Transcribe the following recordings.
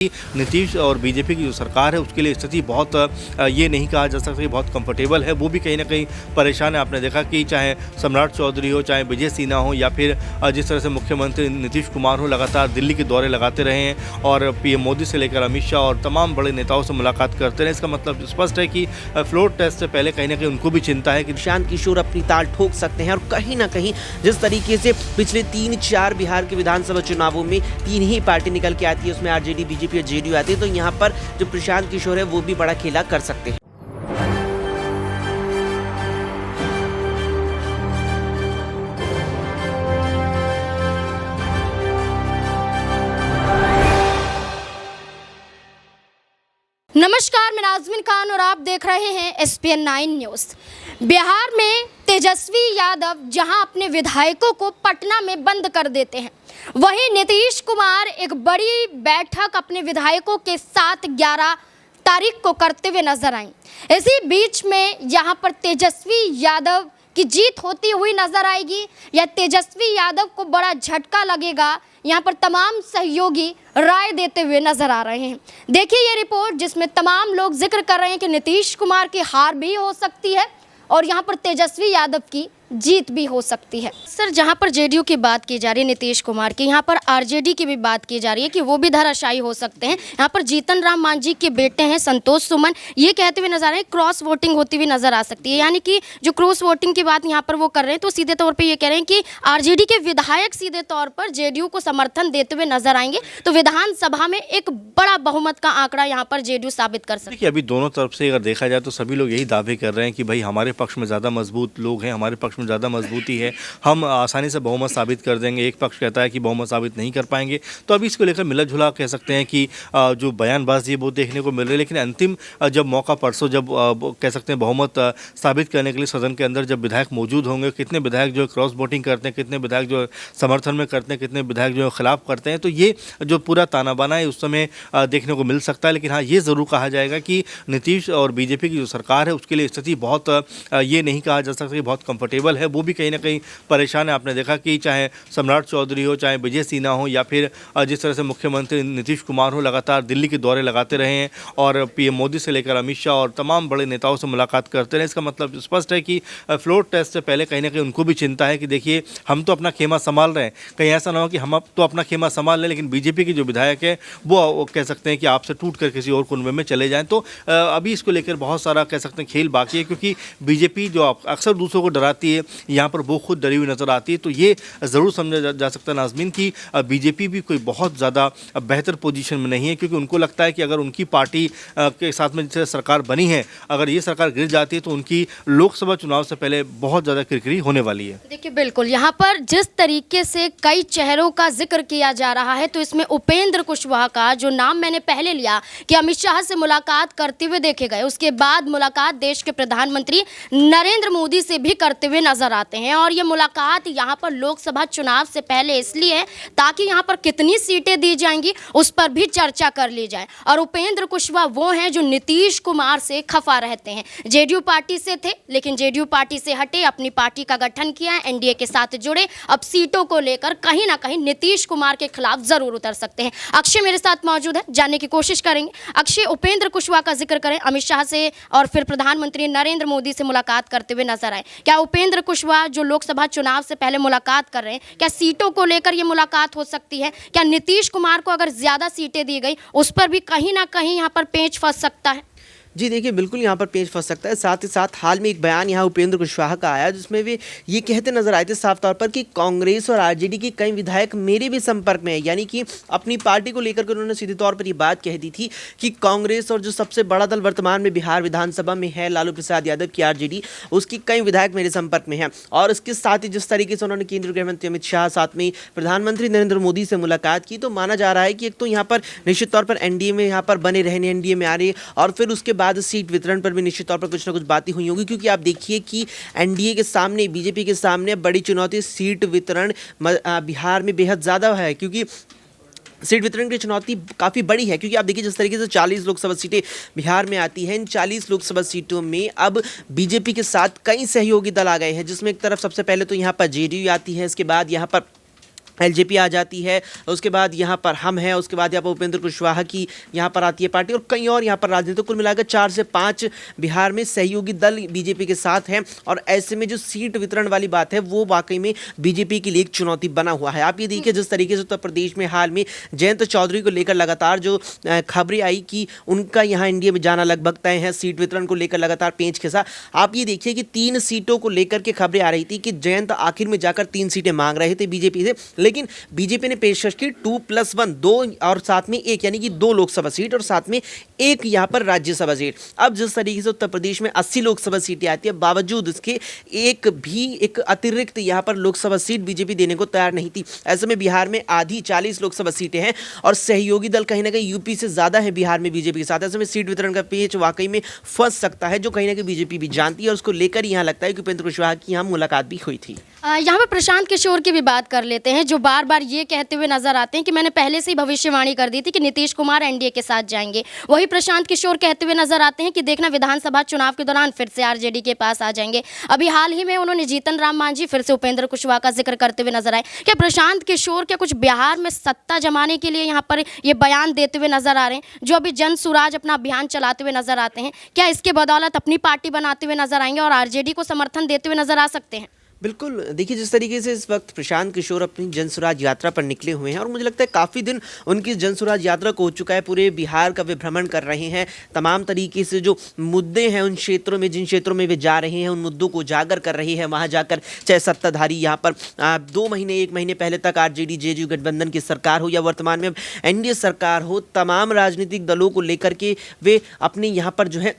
नीतीश और बीजेपी की जो सरकार है उसके लिए स्थिति बहुत ये नहीं कहा जा सकता कि बहुत कंफर्टेबल है। वो भी कहीं ना कहीं परेशान है। आपने देखा कि चाहे सम्राट चौधरी हो, चाहे विजय सिन्हा हो, या फिर जिस तरह से मुख्यमंत्री नीतीश कुमार हो लगातार दिल्ली के दौरे लगाते रहे हैं और पीएम मोदी से लेकर अमित शाह और तमाम बड़े नेताओं से मुलाकात करते रहे। इसका मतलब स्पष्ट है कि फ्लोर टेस्ट से पहले कहीं ना कहीं उनको भी चिंता है कि प्रशांत किशोर अपनी ताल ठोक सकते हैं। और कहीं ना कहीं जिस तरीके से पिछले 3-4 बिहार के विधानसभा चुनावों में 3 ही पार्टी निकल के आती है, उसमें आरजेडी, बीजेपी और जेडीयू आती है, तो यहाँ पर जो प्रशांत किशोर है वो भी बड़ा खेला कर सकते हैं। नमस्कार, मैं नाज़मीन खान और आप देख रहे हैं SPN 9 न्यूज़। बिहार में तेजस्वी यादव जहां अपने विधायकों को पटना में बंद कर देते हैं, वहीं नीतीश कुमार एक बड़ी बैठक अपने विधायकों के साथ 11 तारीख को करते हुए नजर आए। इसी बीच में यहां पर तेजस्वी यादव की जीत होती हुई नजर आएगी या तेजस्वी यादव को बड़ा झटका लगेगा, यहाँ पर तमाम सहयोगी राय देते हुए नजर आ रहे हैं। देखिए ये रिपोर्ट, जिसमें तमाम लोग जिक्र कर रहे हैं कि नीतीश कुमार की हार भी हो सकती है और यहाँ पर तेजस्वी यादव की जीत भी हो सकती है। सर, जहाँ पर जेडीयू की बात की जा रही है नीतीश कुमार की, यहाँ पर आरजेडी की भी बात की जा रही है कि वो भी धराशायी हो सकते हैं। यहाँ पर जीतन राम मांझी के बेटे हैं संतोष सुमन, ये कहते हुए नजर आ रहे हैं क्रॉस वोटिंग होती हुई नजर आ सकती है। यानी कि जो क्रॉस वोटिंग की बात यहाँ पर वो कर रहे हैं, तो सीधे तौर पर ये कह रहे हैं कि आरजेडी के विधायक सीधे तौर पर जेडीयू को समर्थन देते हुए नजर आएंगे, तो विधानसभा में एक बड़ा बहुमत का आंकड़ा यहाँ पर जेडीयू साबित कर सकती है। अभी दोनों तरफ से अगर देखा जाए तो सभी लोग यही दावे कर रहे हैं कि भाई हमारे पक्ष में ज़्यादा मजबूत लोग हैं, हमारे पक्ष में ज़्यादा मजबूती है, हम आसानी से बहुमत साबित कर देंगे। एक पक्ष कहता है कि बहुमत साबित नहीं कर पाएंगे। तो अभी इसको लेकर मिला जुला कह सकते हैं कि जो बयानबाजी है वो देखने को मिल रही है। लेकिन अंतिम जब मौका परसों जब कह सकते हैं बहुमत साबित करने के लिए सदन के अंदर जब विधायक मौजूद होंगे, कितने विधायक जो क्रॉस वोटिंग करते हैं, कितने विधायक जो समर्थन में करते हैं, कितने विधायक जो खिलाफ करते हैं, तो ये जो पूरा ताना बाना है उस समय देखने को मिल सकता है। लेकिन हाँ, ये ज़रूर कहा जाएगा कि नीतीश और बीजेपी की जो सरकार है उसके लिए स्थिति बहुत ये नहीं कहा जा सकता कि बहुत कंफर्टेबल है। वो भी कहीं ना कहीं परेशान है। आपने देखा कि चाहे सम्राट चौधरी हो, चाहे विजय सिन्हा हो, या फिर जिस तरह से मुख्यमंत्री नीतीश कुमार हो लगातार दिल्ली के दौरे लगाते रहे हैं और पीएम मोदी से लेकर अमित शाह और तमाम बड़े नेताओं से मुलाकात करते रहे। इसका मतलब स्पष्ट है कि फ्लोर टेस्ट से पहले कहीं ना कहीं उनको भी चिंता है कि देखिए हम तो अपना खेमा संभाल रहे हैं, कहीं ऐसा ना हो कि हम अब तो अपना खेमा संभाल लें लेकिन बीजेपी के जो विधायक है वो कह सकते हैं कि आपसे टूट कर किसी और कुनबे में चले जाएं। तो अभी इसको लेकर बहुत सारा कह सकते हैं खेल बाकी है, क्योंकि बीजेपी जो अक्सर दूसरों को डराती है, यहाँ पर वो खुद डरी हुई नजर आती है। तो ये ज़रूर समझा जा सकता है नाज़मीन कि बीजेपी भी कोई बहुत ज़्यादा बेहतर पोजीशन में नहीं है, क्योंकि उनको लगता है कि अगर उनकी पार्टी के साथ में जैसे सरकार बनी है, अगर ये सरकार गिर जाती है तो उनकी लोकसभा चुनाव से पहले बहुत ज़्यादा किरकिरी होने वाली है। देखिए बिल्कुल, यहाँ पर जिस तरीके से कई चेहरों का जिक्र किया जा रहा है, तो इसमें उपेंद्र कुशवाहा का जो नाम मैंने पहले लिया कि अमित शाह से मुलाकात करते हुए देखे गए, उसके बाद मुलाकात देश के प्रधानमंत्री नरेंद्र मोदी से भी करते हुए नजर आते हैं। और ये मुलाकात यहाँ पर लोकसभा चुनाव से पहले इसलिए है ताकि यहाँ पर कितनी सीटें दी जाएंगी उस पर भी चर्चा कर ली जाए। और उपेंद्र कुशवाहा वो हैं जो नीतीश कुमार से खफा रहते हैं। जेडीयू पार्टी से थे लेकिन जेडीयू पार्टी से हटे, अपनी पार्टी का गठन किया, एनडीए के साथ जुड़े, अब सीटों को लेकर कहीं ना कहीं नीतीश कुमार के खिलाफ जरूर उतर सकते हैं। अक्षय मेरे साथ मौजूद है, जानने की कोशिश करेंगे। अक्षय, उपेंद्र कुशवाहा का जिक्र करें, अमित शाह से और फिर प्रधानमंत्री नरेंद्र मोदी से मुलाकात करते हुए नजर आए। क्या उपेंद्र कुशवाहा जो लोकसभा चुनाव से पहले मुलाकात कर रहे हैं, क्या सीटों को लेकर ये मुलाकात हो सकती है? क्या नीतीश कुमार को अगर ज्यादा सीटें दी गई उस पर भी कहीं ना कहीं यहाँ पर पेंच फंस सकता है? जी देखिए, बिल्कुल यहाँ पर पेंच फंस सकता है। साथ ही साथ हाल में एक बयान यहाँ उपेंद्र कुशवाहा का आया जिसमें वे ये कहते नजर आए थे साफ तौर पर कि कांग्रेस और आरजेडी के कई विधायक मेरे भी संपर्क में है। यानी कि अपनी पार्टी को लेकर के उन्होंने सीधे तौर पर ये बात कह दी थी कि कांग्रेस और जो सबसे बड़ा दल वर्तमान में बिहार विधानसभा में है, लालू प्रसाद यादव की आरजेडी, उसकी कई विधायक मेरे संपर्क में हैं। और इसके साथ ही जिस तरीके से उन्होंने केंद्रीय गृह मंत्री अमित शाह, साथ में प्रधानमंत्री नरेंद्र मोदी से मुलाकात की, तो माना जा रहा है कि एक तो यहाँ पर निश्चित तौर पर एनडीए में यहाँ पर बने रहने, एनडीए में आ रहे, और फिर उसके बाद सीट वितरण पर भी निश्चित तौर पर कुछ ना कुछ बातें हुई होगी। क्योंकि आप देखिए कि एनडीए के सामने, बीजेपी के सामने बड़ी चुनौती सीट वितरण बिहार में बेहद ज़्यादा है, क्योंकि सीट वितरण की चुनौती काफ़ी बड़ी है। क्योंकि आप देखिए जिस तरीके से 40 लोकसभा सीटें बिहार में आती हैं, इन 40 लोकसभा सीटों में अब बीजेपी के साथ कई सहयोगी दल आ गए हैं, जिसमें एक तरफ सबसे पहले तो यहाँ पर जेडीयू आती है, इसके बाद यहाँ पर एलजेपी आ जाती है, उसके बाद यहाँ पर हम हैं, उसके बाद यहाँ पर उपेंद्र कुशवाहा की यहाँ पर आती है पार्टी और कई और यहाँ पर राजनीति। कुल मिलाकर 4 से 5 बिहार में सहयोगी दल बीजेपी के साथ हैं और ऐसे में जो सीट वितरण वाली बात है वो वाकई में बीजेपी के लिए एक चुनौती बना हुआ है। आप ये देखिए जिस तरीके से उत्तर प्रदेश में हाल में जयंत चौधरी को लेकर लगातार जो खबरें आई कि उनका यहाँ एनडीए में जाना लगभग तय है, सीट वितरण को लेकर लगातार पेंच खिंचा। आप ये देखिए कि 3 सीटों को लेकर के खबरें आ रही थी कि जयंत आखिर में जाकर 3 सीटें मांग रहे थे बीजेपी से, लेकिन बीजेपी ने पेशकश की 2+1 2 और साथ में 1 यानी कि 2 लोकसभा सीट और साथ में 1 यहाँ पर राज्यसभा सीट। अब जिस तरीके से उत्तर प्रदेश में 80 लोकसभा सीटें आती है, बावजूद इसके एक अतिरिक्त यहाँ पर लोकसभा सीट बीजेपी देने को तैयार नहीं थी। ऐसे में बिहार में आधी 40 लोकसभा सीटें हैं और सहयोगी दल कहीं ना कहीं यूपी से ज़्यादा है बिहार में बीजेपी के साथ। ऐसे में सीट वितरण का पेच वाकई में फंस सकता है, जो कहीं ना कहीं बीजेपी भी जानती है और उसको लेकर यहाँ लगता है कि उपेंद्र कुशवाहा की यहाँ मुलाकात भी हुई थी। यहाँ पर प्रशांत किशोर की भी बात कर लेते हैं, जो बार बार ये कहते हुए नजर आते हैं कि मैंने पहले से ही भविष्यवाणी कर दी थी कि नीतीश कुमार एनडीए के साथ जाएंगे। वही प्रशांत किशोर कहते हुए नजर आते हैं कि देखना विधानसभा चुनाव के दौरान फिर से आरजेडी के पास आ जाएंगे। अभी हाल ही में उन्होंने जीतन राम मांझी फिर से उपेंद्र कुशवाहा का जिक्र करते हुए नजर आए। क्या प्रशांत किशोर क्या कुछ बिहार में सत्ता जमाने के लिए यहाँ पर ये बयान देते हुए नजर आ रहे हैं, जो अभी जन सुराज अपना अभियान चलाते हुए नजर आते हैं? क्या इसके बदौलत अपनी पार्टी बनाते हुए नजर आएंगे और आरजेडी को समर्थन देते हुए नजर आ सकते हैं? बिल्कुल, देखिए जिस तरीके से इस वक्त प्रशांत किशोर अपनी जनसुराज यात्रा पर निकले हुए हैं और मुझे लगता है काफ़ी दिन उनकी जनसुराज यात्रा को हो चुका है, पूरे बिहार का वे भ्रमण कर रहे हैं, तमाम तरीके से जो मुद्दे हैं उन क्षेत्रों में, जिन क्षेत्रों में वे जा रहे हैं उन मुद्दों को उजागर कर रहे हैं। वहाँ जाकर चाहे सत्ताधारी यहाँ पर 2 महीने 1 महीने पहले तक आरजेडी जेडीयू गठबंधन की सरकार हो या वर्तमान में अब एनडीए सरकार हो, तमाम राजनीतिक दलों को लेकर के वे अपने यहाँ पर जो है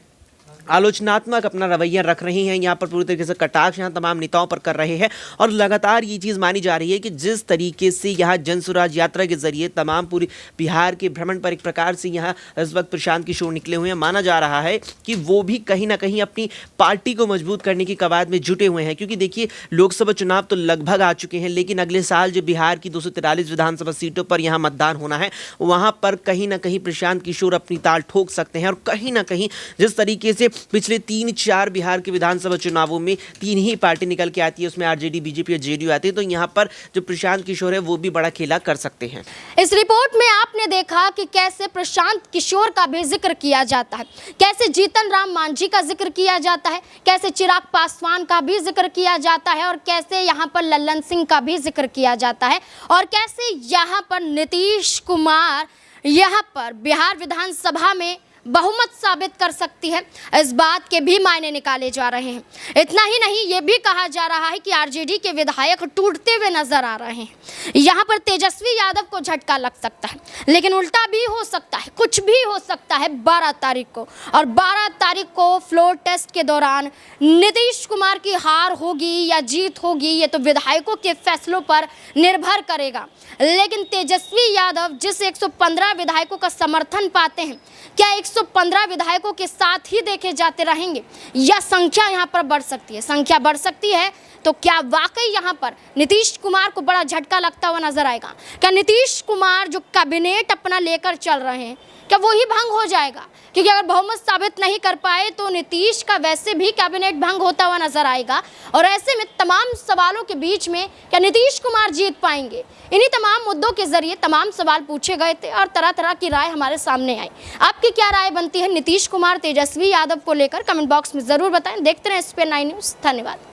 आलोचनात्मक अपना रवैया रख रहे हैं। यहाँ पर पूरी तरीके से कटाक्ष यहाँ तमाम नेताओं पर कर रहे हैं और लगातार ये चीज़ मानी जा रही है कि जिस तरीके से यहाँ जनसुराज यात्रा के जरिए तमाम पूरी बिहार के भ्रमण पर एक प्रकार से यहाँ इस वक्त प्रशांत किशोर निकले हुए हैं, माना जा रहा है कि वो भी कहीं ना कहीं अपनी पार्टी को मजबूत करने की कवायद में जुटे हुए हैं। क्योंकि देखिए लोकसभा चुनाव तो लगभग आ चुके हैं, लेकिन अगले साल जो बिहार की 243 विधानसभा सीटों पर यहाँ मतदान होना है, वहाँ पर कहीं ना कहीं प्रशांत किशोर अपनी ताल ठोक सकते हैं। और कहीं ना कहीं जिस तरीके से पिछले 3-4 बिहार के विधानसभा चुनावों में 3 ही पार्टी निकल के आती है, उसमें आरजेडी बीजेपी और जेडीयू आती है, तो यहाँ पर जो प्रशांत किशोर है वो भी बड़ा खेला कर सकते हैं। इस रिपोर्ट में आपने देखा कि कैसे प्रशांत किशोर का भी जिक्र किया जाता है, कैसे जीतन राम मांझी का जिक्र किया जाता है, कैसे चिराग पासवान का भी जिक्र किया जाता है और कैसे यहाँ पर लल्लन सिंह का भी जिक्र किया जाता है और कैसे यहाँ पर नीतीश कुमार यहाँ पर बिहार विधानसभा में बहुमत साबित कर सकती है, इस बात के भी मायने निकाले जा रहे हैं। इतना ही नहीं, ये भी कहा जा रहा है कि आरजेडी के विधायक टूटते हुए नजर आ रहे हैं। यहाँ पर तेजस्वी यादव को झटका लग सकता है, लेकिन उल्टा भी हो सकता है, कुछ भी हो सकता है 12 तारीख को। और 12 तारीख को फ्लोर टेस्ट के दौरान नीतीश कुमार की हार होगी या जीत होगी, ये तो विधायकों के फैसलों पर निर्भर करेगा। लेकिन तेजस्वी यादव जिस 115 विधायकों का समर्थन पाते हैं, क्या 115 विधायकों के साथ ही देखे जाते रहेंगे या संख्या यहाँ पर बढ़ सकती है? संख्या बढ़ सकती है तो क्या वाकई यहाँ पर नीतीश कुमार को बड़ा झटका लगता हुआ नजर आएगा? क्या नीतीश कुमार जो कैबिनेट अपना लेकर चल रहे हैं, क्या वो ही भंग हो जाएगा? क्योंकि अगर बहुमत साबित नहीं कर पाए तो नीतीश का वैसे भी कैबिनेट भंग होता हुआ नजर आएगा। और ऐसे में तमाम सवालों के बीच में क्या नीतीश कुमार जीत पाएंगे? इन्हीं तमाम मुद्दों के जरिए तमाम सवाल पूछे गए थे और तरह तरह की राय हमारे सामने आई। आपकी क्या राय बनती है नीतीश कुमार तेजस्वी यादव को लेकर? कमेंट बॉक्स में जरूर बताएं। देखते रहें SPN9 न्यूज़। धन्यवाद।